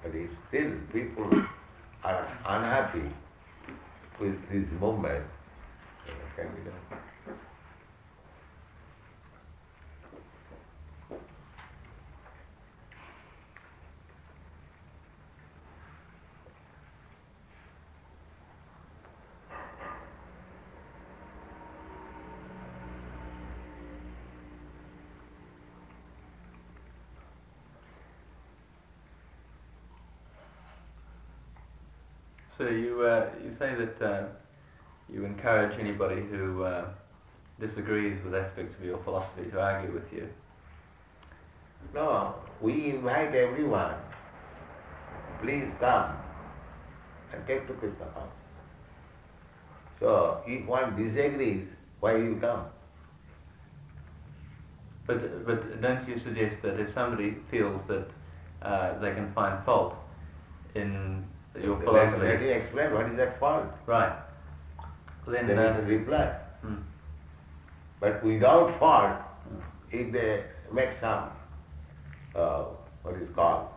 But if still people are unhappy with this movement, what can be done? So you say that you encourage anybody who disagrees with aspects of your philosophy to argue with you. No, we invite everyone. Please come and take to Krishna consciousness. So if one disagrees, why you come? But don't you suggest that if somebody feels that they can find fault in your philosophy... Let me explain what is that fault. Right. Then is a reply. Hmm. But without fault, if they make some, what is called?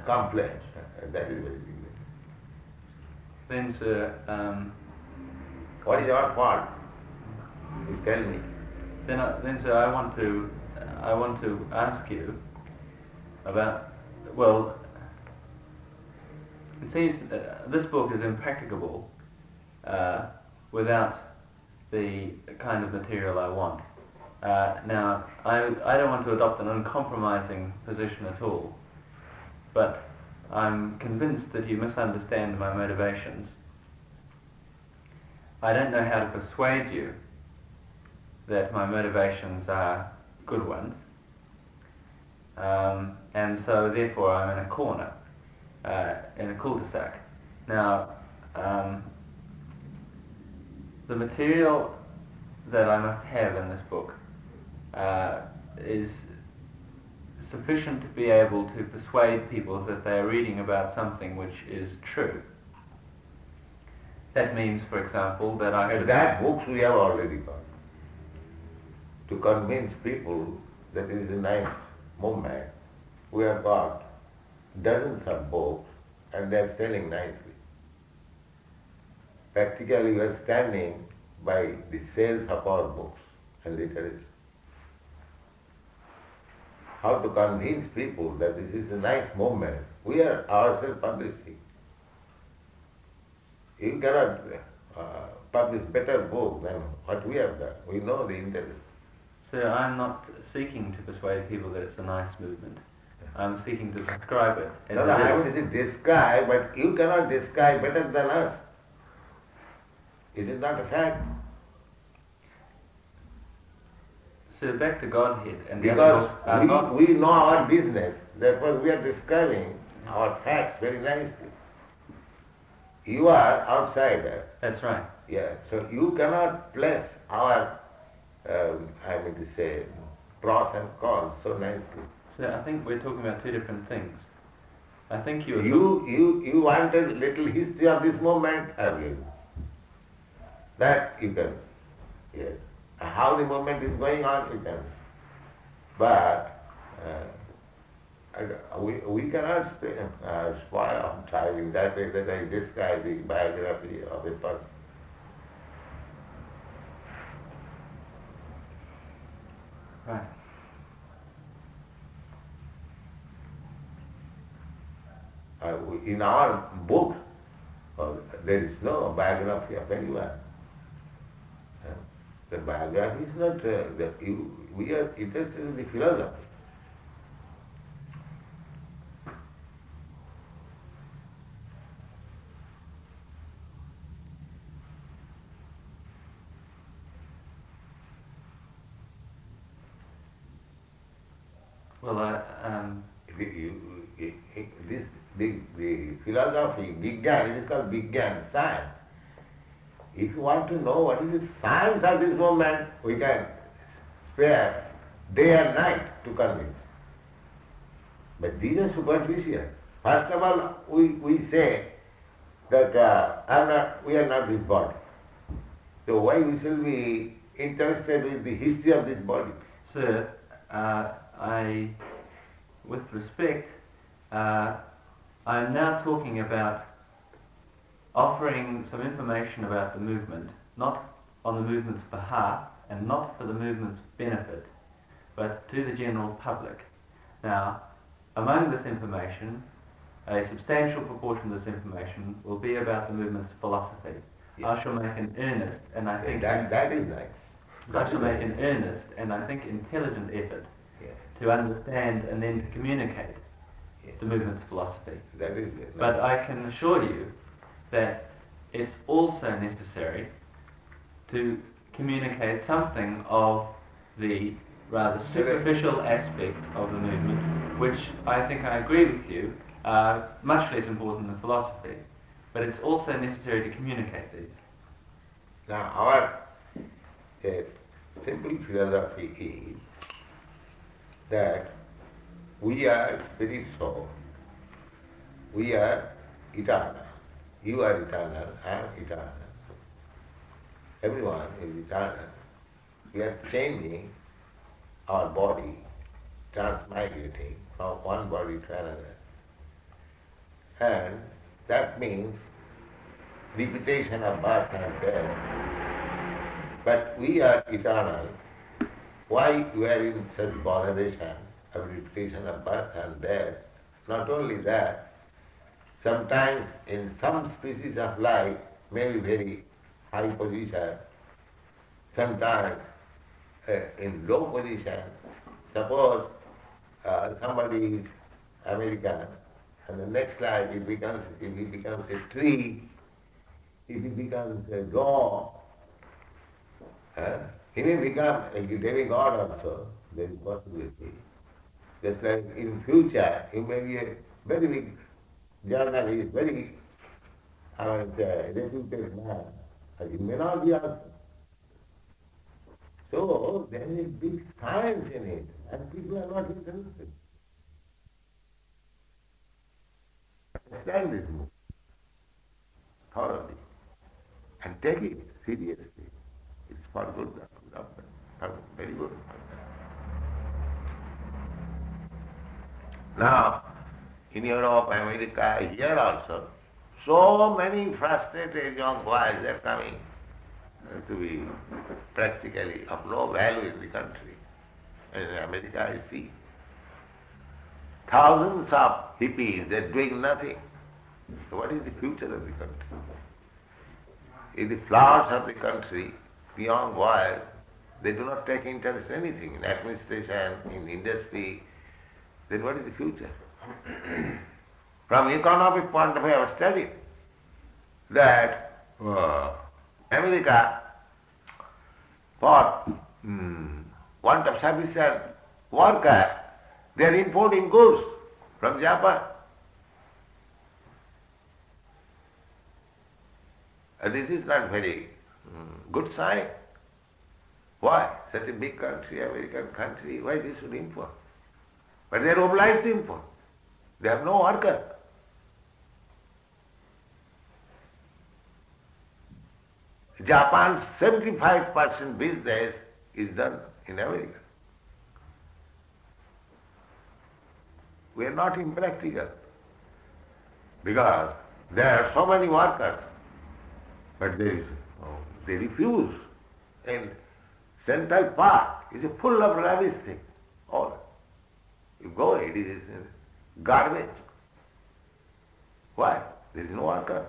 Complaint. That is very big. Then, sir, what is your fault? You tell me. Then, sir, I want to ask you about, well, it seems this book is impracticable without the kind of material I want. Now, I don't want to adopt an uncompromising position at all, but I'm convinced that you misunderstand my motivations. I don't know how to persuade you that my motivations are good ones, and so therefore I'm in a corner, in a cul-de-sac. Now, the material that I must have in this book is sufficient to be able to persuade people that they are reading about something which is true. That means, for example, that I should... That books we have already got. To convince people that it is a nice movement, we have got dozens of books and they are selling nicely. Practically we are standing by the sales of our books and literature. How to convince people that this is a nice movement, we are ourselves publishing. You cannot publish better book than what we have done. We know the interest. So I'm not seeking to persuade people that it's a nice movement. I'm seeking to describe it. No, I mean it is describe, but you cannot describe better than us. It is not a fact. So back to Godhead. And because we know our business, therefore we are describing our facts very nicely. You are outsider. That's right. Yeah, so you cannot place our, I mean to say, pros and cons so nicely. So I think we're talking about two different things. I think you wanted a little history of this movement, have you? That you can, yes. How the movement is going on, you can. But we cannot spoil our time in that way that I describe the biography of a person. Right. In our book, there is no biography of anyone. The biography is not we are interested in the philosophy. Well, the philosophy, Vigyan, it is called Vigyan, science. If you want to know what is the science of this movement, we can spare day and night to convince. But these are superficial. First of all, we say that we are not this body. So why we shall be interested with the history of this body? Sir, with respect, I'm now talking about offering some information about the movement, not on the movement's behalf and not for the movement's benefit, but to the general public. Now, among this information, a substantial proportion of this information will be about the movement's philosophy. Yes. I shall make an earnest, and I think that is nice. I shall make an earnest, and I think intelligent effort Yes. to understand and then to communicate Yes. the movement's philosophy. That is nice. But I can assure you that it's also necessary to communicate something of the rather superficial aspect of the movement, which I think I agree with you are much less important than philosophy. But it's also necessary to communicate these. Now our simple philosophy is that we are spirit soul. We are eternal. You are eternal, I am eternal. Everyone is eternal. We are changing our body, transmigrating from one body to another. And that means repetition of birth and death. But we are eternal. Why we are in such botheration of repetition of birth and death? Not only that, sometimes in some species of life may be very high position, sometimes in low position. Suppose somebody is American, and the next life if he becomes a tree, if he becomes a dog, he may become a demigod also, there is possibility. Just like in future, he may be a very big journalist, very reputed man. He may not be also. So there is big science in it, and people are not interested. Understand this movement thoroughly and take it seriously. It's for good, very good. Now, in Europe, America, here also, so many frustrated young boys are coming to be practically of no value in the country. In America, I see thousands of hippies, they're doing nothing. So what is the future of the country? If the flowers of the country, the young boys, they do not take interest in anything, in administration, in industry, then what is the future? From economic point of view, I have studied that America, for want of sufficient worker, they are importing goods from Japan. This is not very good sign. Why? Such a big country, American country, why they should import? But they are obliged to import. They have no worker. Japan's 75% business is done in America. We are not impractical because there are so many workers, but they refuse. And Central Park is full of rubbish things. All. You go, it is garbage. Why? There is no worker.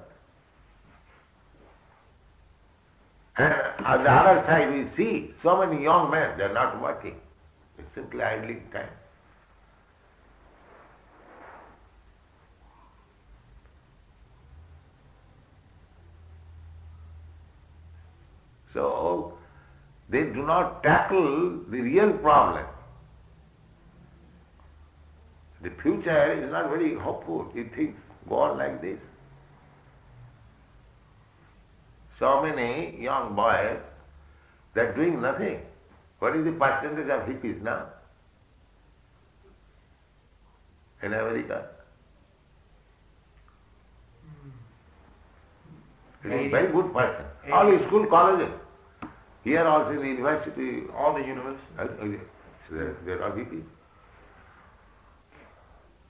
And on the other side we see so many young men, they are not working. It's simply idling time. So they do not tackle the real problem. The future is not very hopeful if things go on like this. So many young boys, they are doing nothing. What is the percentage of hippies now in America? It is a very good person. All the school colleges. Here also in the university. All the universities. They are all hippies.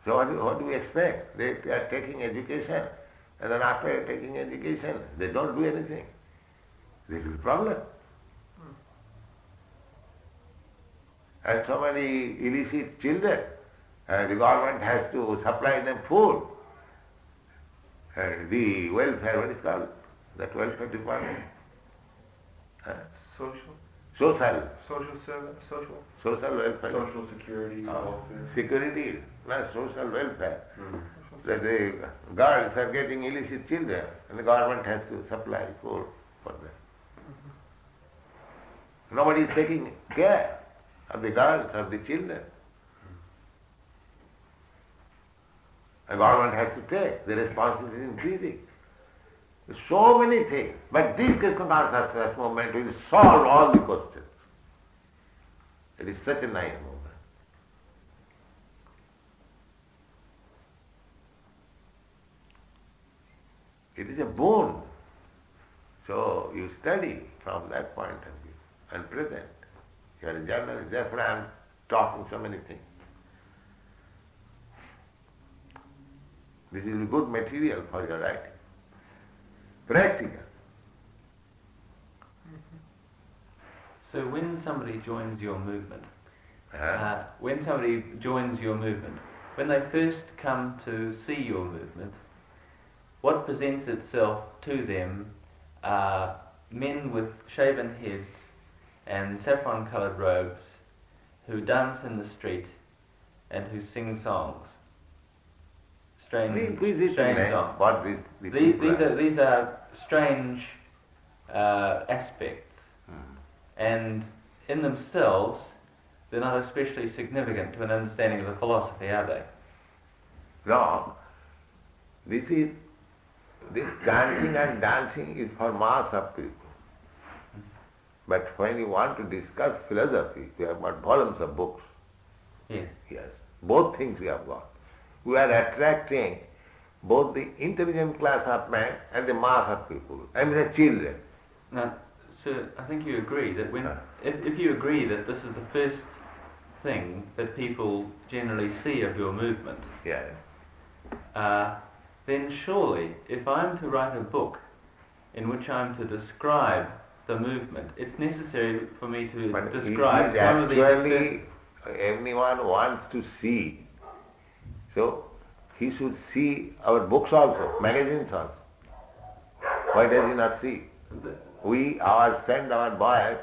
So what do we expect? They are taking education, and then after taking education, they don't do anything. This is a problem. And so many illicit children, the government has to supply them food. The welfare, what is called? That welfare department? Social welfare. Social security, welfare. Security, not social welfare. That the girls are getting illicit children and the government has to supply food for them. Nobody is taking care of the girls, of the children. The government has to take the responsibility in increasing. So many things. But this Krishna consciousness movement will solve all the questions. It is such a nice movement. It is a boon. So you study from that point of view and present. You are a journalist, therefore I am talking so many things. This is good material for your writing. Practical. So when somebody joins your movement, when they first come to see your movement, what presents itself to them are men with shaven heads and saffron-coloured robes who dance in the street and who sing songs. Strange songs. What These are strange aspects, and in themselves they're not especially significant to an understanding of the philosophy, are they? No. This chanting and dancing is for mass of people. But when you want to discuss philosophy, we have got volumes of books. Yes. Yes. Both things we have got. We are attracting both the intelligent class of man and the mass of people, and the children. Now, sir, I think you agree that if you agree that this is the first thing that people generally see of your movement, Yes. then surely, if I'm to write a book in which I'm to describe the movement, it's necessary for me to describe some of these. Actually, everyone wants to see. So he should see our books also, magazines also. Why does he not see? We send our boys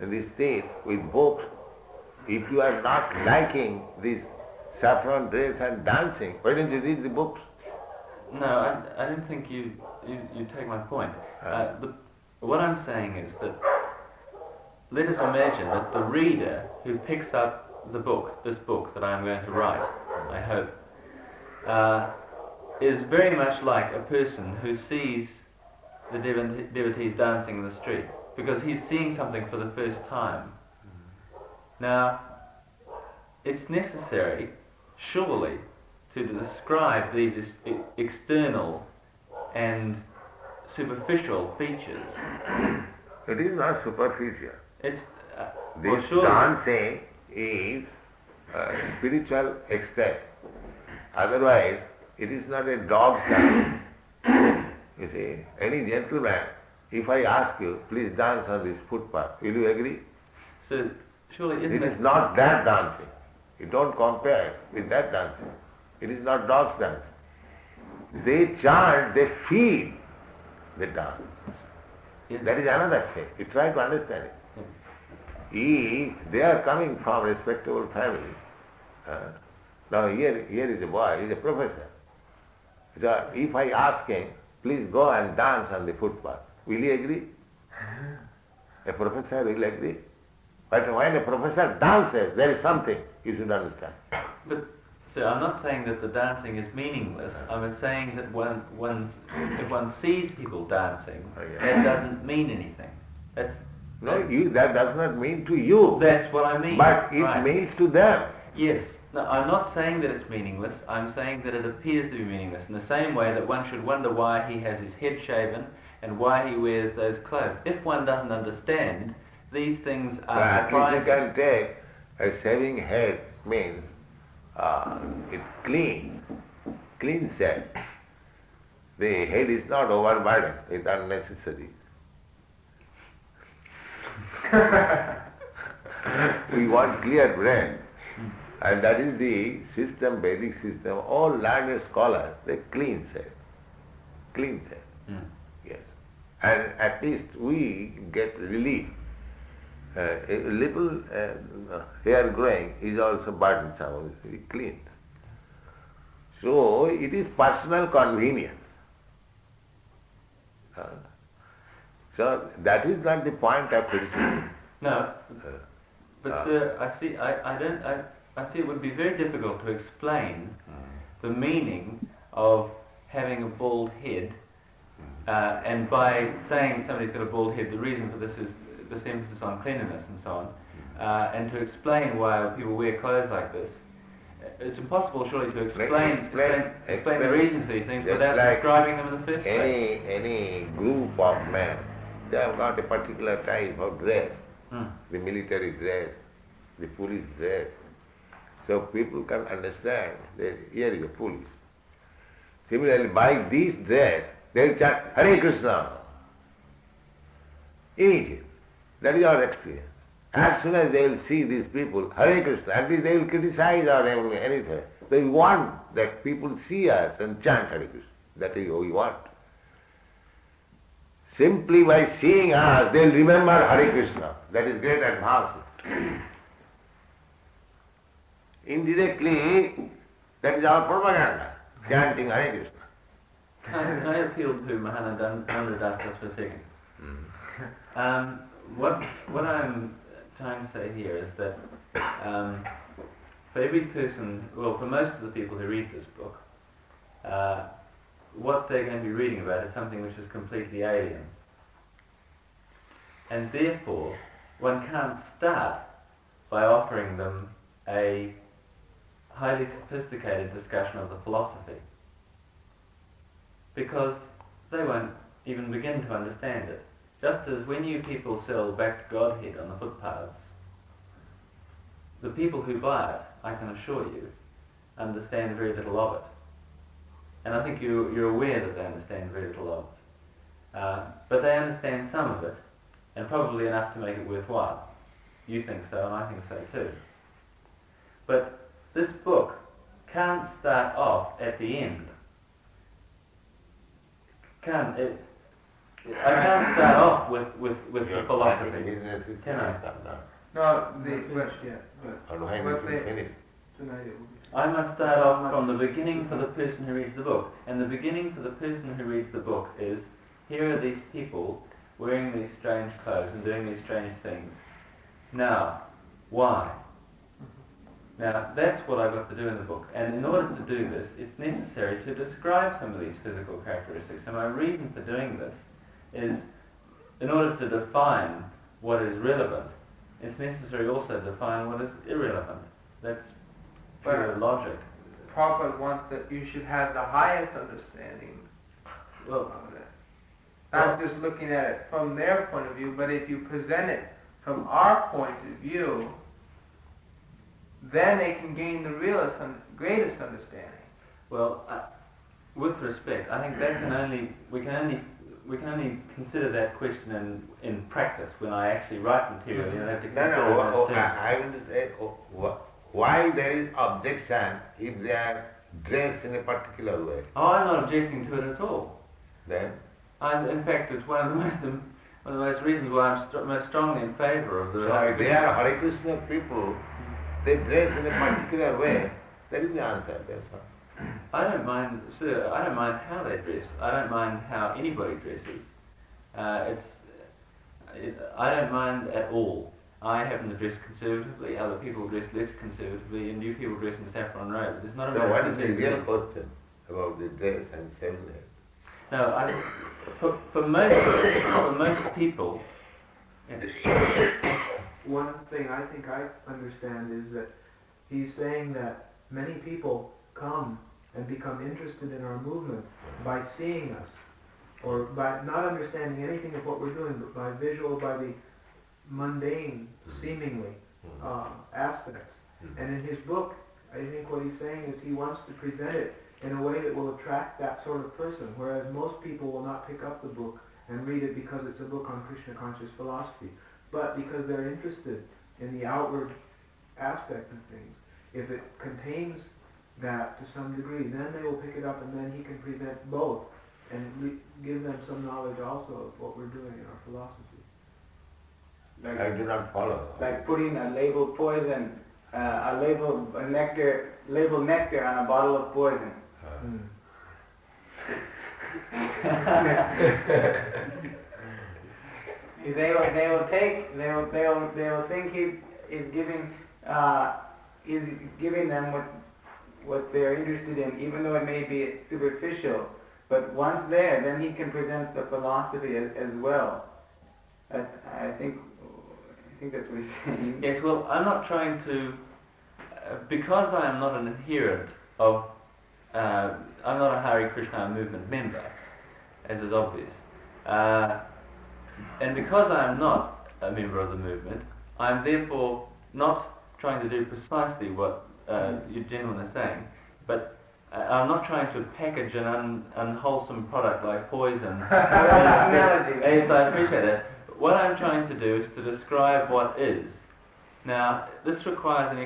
in the state with books. If you are not liking this saffron dress and dancing, why don't you read the books? No, I don't think you take my point. What I'm saying is that let us imagine that the reader who picks up the book, this book that I'm going to write, I hope, is very much like a person who sees the devotees dancing in the street, because he's seeing something for the first time. Now, it's necessary, surely, to describe these external and superficial features. It is not superficial. It's This dancing is a spiritual excess. Otherwise, it is not a dog's dance. You see, any gentleman, if I ask you, please dance on this footpath, will you agree? So, surely It is not that dancing. You don't compare with that dancing. It is not dog's dance. They chant, they feel the dance. Yes. That is another thing. You try to understand it. If they are coming from respectable family, now here is a boy, he is a professor. So if I ask him, please go and dance on the footpath, will he agree? A professor will agree. But when a professor dances, there is something you should understand. But, sir, I'm not saying that the dancing is meaningless. I'm saying that if one sees people dancing, that doesn't mean anything. That does not mean to you. That's what I mean. But it means to them. Yes. No, I'm not saying that it's meaningless. I'm saying that it appears to be meaningless in the same way that one should wonder why he has his head shaven and why he wears those clothes. If one doesn't understand, these things are... At least you can take a shaving head means it's clean set. The head is not overburdened with unnecessary. We want clear brain. And that is the system, Vedic system. All learned scholars, they clean set. Clean set. Yes. And at least we get relief. A little hair growing is also burdensome. It's clean. So it is personal convenience. So that is not the point of criticism. No, but sir, I see it would be very difficult to explain the meaning of having a bald head, and by saying somebody's got a bald head, the reason for this is this emphasis on cleanliness and so on, and to explain why people wear clothes like this. It's impossible, surely, to explain the reasons for these things without describing them in the first place. Any group of men, they have got a particular type of dress, the military dress, the police dress. So people can understand that here is a police. Similarly, by this dress, they will chant Hare Krishna. Immediately. That is our experience. As soon as they will see these people, Hare Krishna, at least they will criticize or anything. They want that people see us and chant Hare Krishna. That is what we want. Simply by seeing us, they will remember Hare Krishna. That is great advancement. Indirectly, that is our propaganda, chanting Hare Krishna. Can I appeal to Mahananda Das just for a second? What I'm trying to say here is that for every person, well, for most of the people who read this book, what they're going to be reading about is something which is completely alien. And therefore, one can't start by offering them a highly sophisticated discussion of the philosophy, because they won't even begin to understand it. Just as when you people sell back to Godhead on the footpaths, the people who buy it, I can assure you, understand very little of it. And I think you're aware that they understand very little of it. But they understand some of it, and probably enough to make it worthwhile. You think so, and I think so too. But this book can't start off at the end. I can't start off with the philosophy. Can I? No, I must start off from the beginning for the person who reads the book. And the beginning for the person who reads the book is, here are these people wearing these strange clothes and doing these strange things. Now, why? Now, that's what I've got to do in the book. And in order to do this, it's necessary to describe some of these physical characteristics. And my reason for doing this is, in order to define what is relevant, it's necessary also to define what is irrelevant. That's pure logic. Prabhupada wants that you should have the highest understanding of it. Not just looking at it from their point of view, but if you present it from our point of view, then they can gain the greatest understanding. Well, with respect, I think that we can only consider that question in practice when I actually write material. You have to consider I will say, why there is objection if they are dressed in a particular way? Oh, I'm not objecting to it at all. Then? In fact, it's one of the most reasons why I'm most strongly in favour of the... So if they are Hare Krishna people, they dress in a particular way. That is the answer, that's all. I don't mind, sir, I don't mind how they dress. I don't mind how anybody dresses. I don't mind at all. I happen to dress conservatively, other people dress less conservatively, and you people dress in saffron robes. It's not a what is the real question about the dress and ceremony? No, for most people... One thing I think I understand is that he's saying that many people come and become interested in our movement by seeing us, or by not understanding anything of what we're doing, but by visual, by the mundane, seemingly, aspects. And in his book, think what he's saying is he wants to present it in a way that will attract that sort of person, whereas most people will not pick up the book and read it because it's a book on Krishna conscious philosophy, but because they're interested in the outward aspect of things. If it contains that to some degree, then they will pick it up, and then he can present both and give them some knowledge also of what we're doing in our philosophy. I do not follow. Like putting a labeled poison, labeled nectar on a bottle of poison. They will think he's giving them what they're interested in, even though it may be superficial. But once there, then he can present the philosophy as well. I think that's what he's saying. Yes, well, I'm not trying to, because I am not an adherent of, I'm not a Hare Krishna movement member, as is obvious. And because I am not a member of the movement, I'm therefore not trying to do precisely what you gentlemen are saying, but I'm not trying to package an unwholesome product like poison. Yes, I appreciate it. What I'm trying to do is to describe what is. Now, this requires an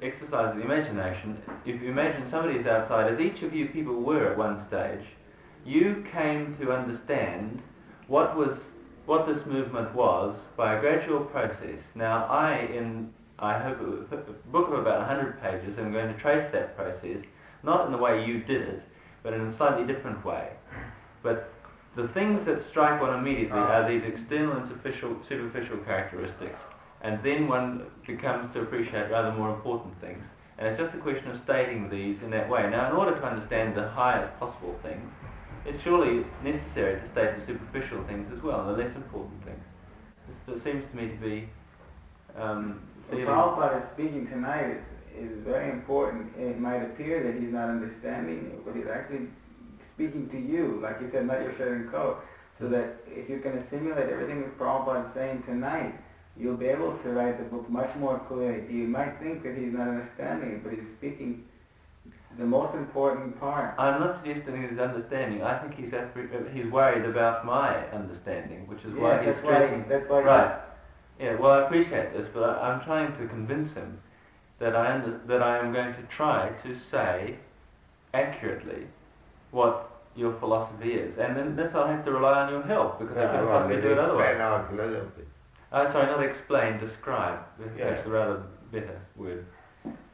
exercise of the imagination. If you imagine somebody is outside, as each of you people were at one stage, you came to understand what this movement was by a gradual process. Now, I hope a book of about 100 pages, I'm going to trace that process, not in the way you did it, but in a slightly different way. But the things that strike one immediately are these external and superficial characteristics, and then one becomes to appreciate rather more important things. And it's just a question of stating these in that way. Now, in order to understand the highest possible things, it's surely necessary to state the superficial things as well, the less important things. It seems to me to be What Prabhupada is speaking tonight is very important. It might appear that he's not understanding it, but he's actually speaking to you, like you said, not your sharing code, so that if you can assimilate everything that Prabhupada is saying tonight, you'll be able to write the book much more clearly. You might think that he's not understanding it, but he's speaking the most important part. I'm not suggesting he's understanding. I think he's worried about my understanding, which is why he's stressing. That's why. Right. Yeah. Well, I appreciate this, but I'm trying to convince him that I am going to try to say accurately what your philosophy is, and then this I'll have to rely on your help, because I couldn't possibly do it otherwise. Sorry, not explain, describe. That's a rather better word.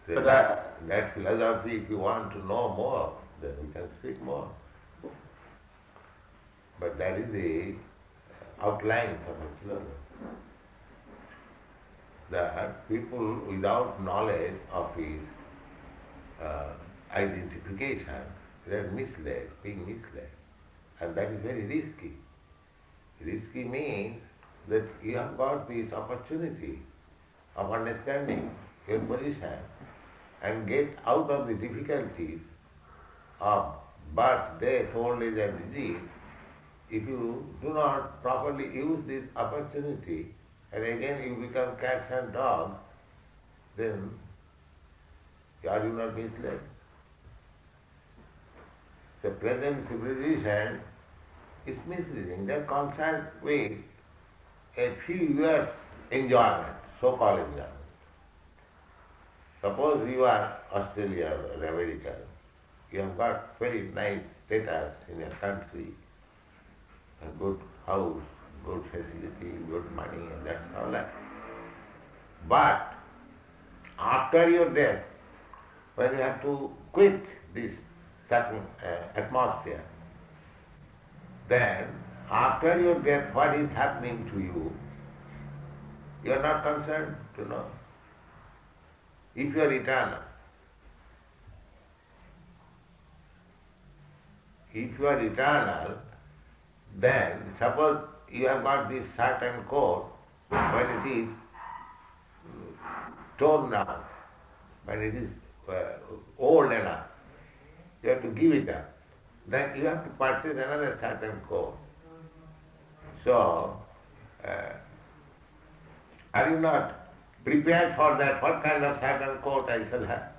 But that philosophy, if you want to know more, then we can speak more. But that is the outlines of the philosophy. That people without knowledge of his identification, they are being misled. And that is very risky. Risky means that you have got this opportunity of understanding your position and get out of the difficulties of birth, death, old age and disease. If you do not properly use this opportunity, and again you become cats and dogs, then are you not misled? The present civilization is misleading. They are concerned with a few years enjoyment, so-called enjoyment. Suppose you are Australia or America, you have got very nice status in your country, a good house, good facility, good money, and that's all that. But after your death, when you have to quit this certain atmosphere, then after your death, what is happening to you, you are not concerned to know. If you are eternal, then suppose you have got this certain coat, when it is torn down, when it is old enough, you have to give it up. Then you have to purchase another certain coat. So, are you not prepared for that? What kind of certain coat I shall have?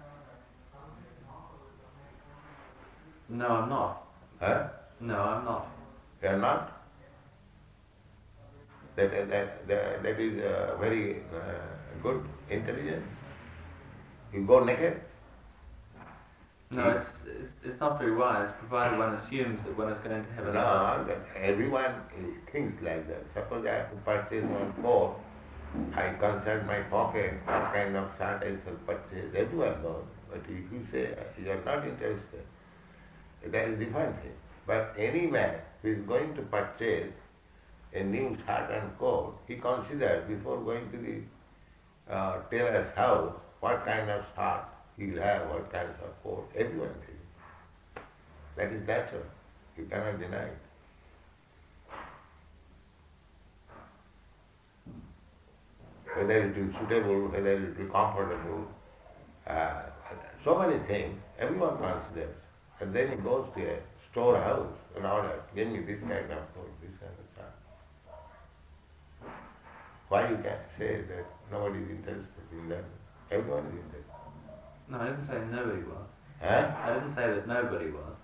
No, I'm not. Huh? No, I'm not. You are not? That is very good intelligence. You go naked? No, it's not very wise, provided one assumes that one is going to have another. No, but everyone thinks like that. Suppose I have to purchase one coat, I consult my pocket, what kind of shirt I shall purchase. Everyone knows. But if you say you are not interested, that is different thing. But any man who is going to purchase a new shirt and coat, he considers before going to the tailor's house what kind of shirt he will have, what kind of coat. Everyone thinks. That is natural. You cannot deny it. Whether it is suitable, whether it is comfortable, so many things, everyone considers. And then he goes to a storehouse and orders, give me this kind of coat, this kind of shirt. Why you can't say that nobody is interested in that? Everyone is interested. No, I didn't say nobody was. Huh? I didn't say that nobody was.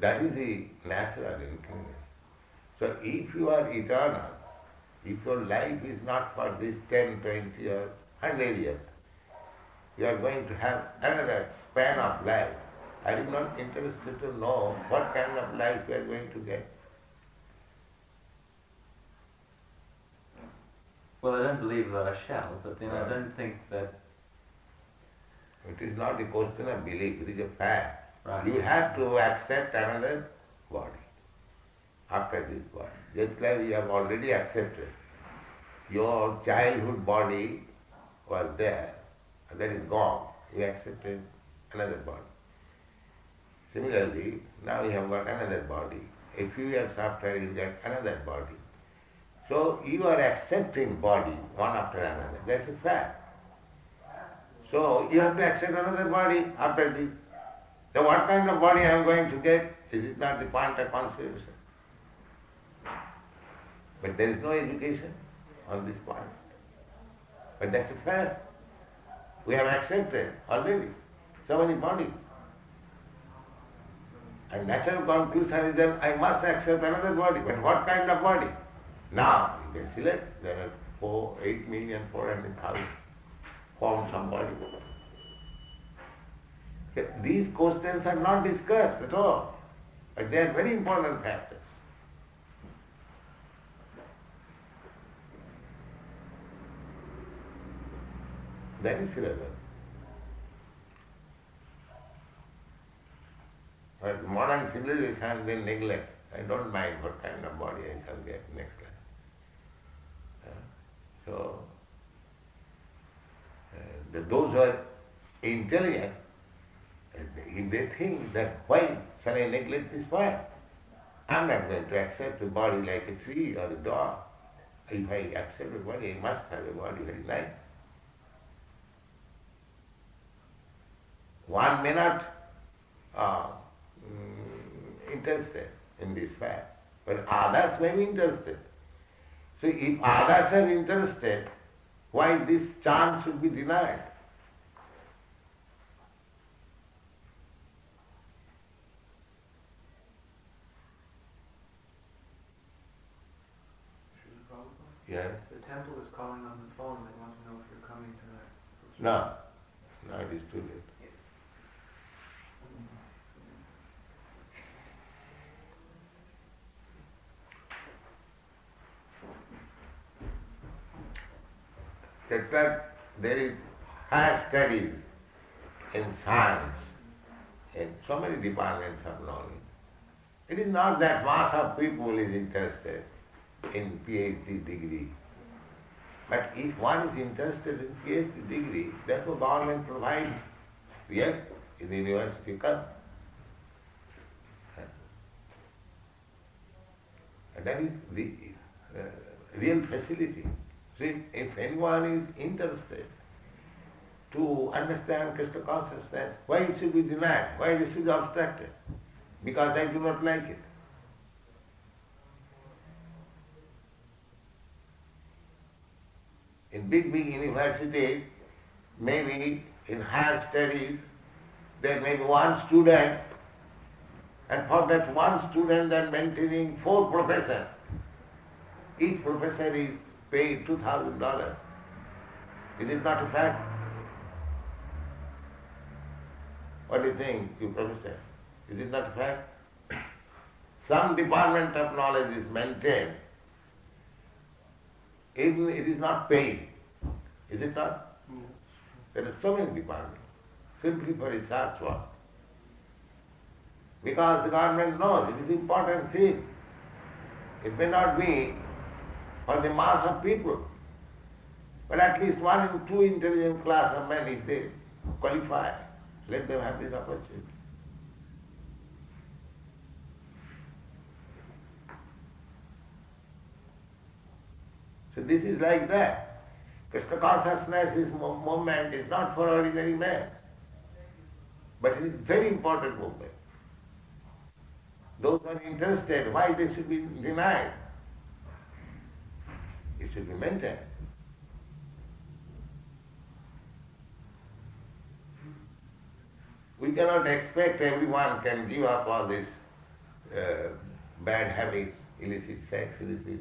That is the natural inclination. So if you are eternal, if your life is not for this 10, 20 or 100 years, you are going to have another span of life. Are you not interested to know what kind of life you are going to get? Well, I don't believe that I shall, but then I don't think that... It is not a question of belief, it is a fact. Right. You have to accept another body after this body. Just like you have already accepted. Your childhood body was there, and that is gone. You accepted another body. Similarly, now you have got another body. A few years after you get another body. So you are accepting body one after another. That's a fact. So you have to accept another body after this. So what kind of body I am going to get? Is it not the point of consideration? But there is no education on this point. But that's a fact. We have accepted already so many bodies. And natural conclusion is that I must accept another body. But what kind of body? Now you can select. There are 8,400,000 forms of body. These questions are not discussed at all. But they are very important factors. That is relevant. But modern civilization they neglect. I don't mind what kind of body I shall get next life. So, those who are intelligent, if they think that why shall I neglect this body? I'm not going to accept a body like a tree or a dog. If I accept a body, I must have a body very nice. One may not interested in this fact, but others may be interested. So if others are interested, why this chance should be denied? Srila Prabhupada? Yes? The temple is calling on the phone. They want to know if you're coming tonight. No. No, it is too late. That there is higher studies in science, in so many departments of knowledge. It is not that mass of people is interested in PhD degree. But if one is interested in PhD degree, that's what government provides. Yes, in the university come. And that is the real facility. So if anyone is interested to understand Krishna consciousness, why it should be denied? Why it should be obstructed? Because I do not like it. In big universities, maybe in higher studies, there may be one student And for that one student they are maintaining 4 professors. Each professor is paid $2,000. It is not a fact. What do you think, you professor? Is it not a fact? Some department of knowledge is maintained. Even it is not paid. Is it not? There are so many departments, simply for research work. Because the government knows it is important thing. It may not be for the mass of people, but at least 1 in 2 intelligent class of men, if they qualify, let them have this opportunity. So this is like that. Krishna consciousness is movement is not for ordinary man, but it is very important movement. Those who are interested, why they should be denied? It should be maintained. We cannot expect everyone can give up all these bad habits, illicit sex, illicit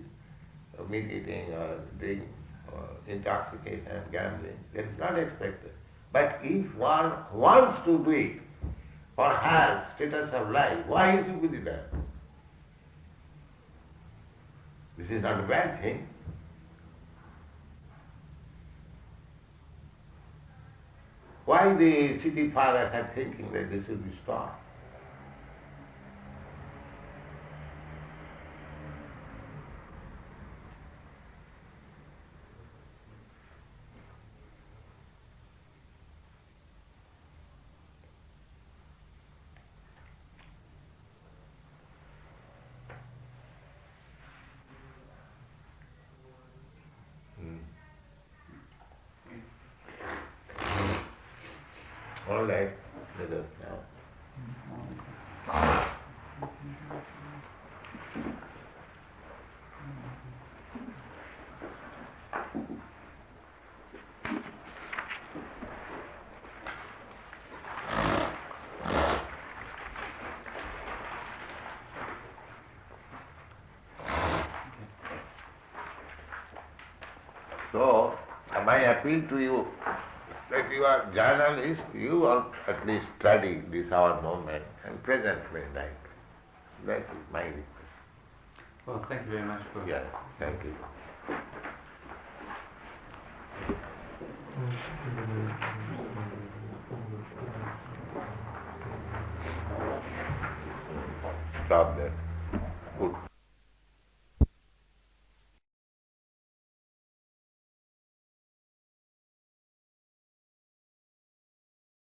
meat eating or drink or intoxication, gambling. That is not expected. But if one wants to do it for health, status of life, why it should be done? This is not a bad thing. Why the city fathers are thinking that this should be stopped? All right, let us now. So, my appeal to you, that you are journalist, you all at least study this our movement and present me like. That is my request. Well, thank you very much for Yes, thank you. Stop there.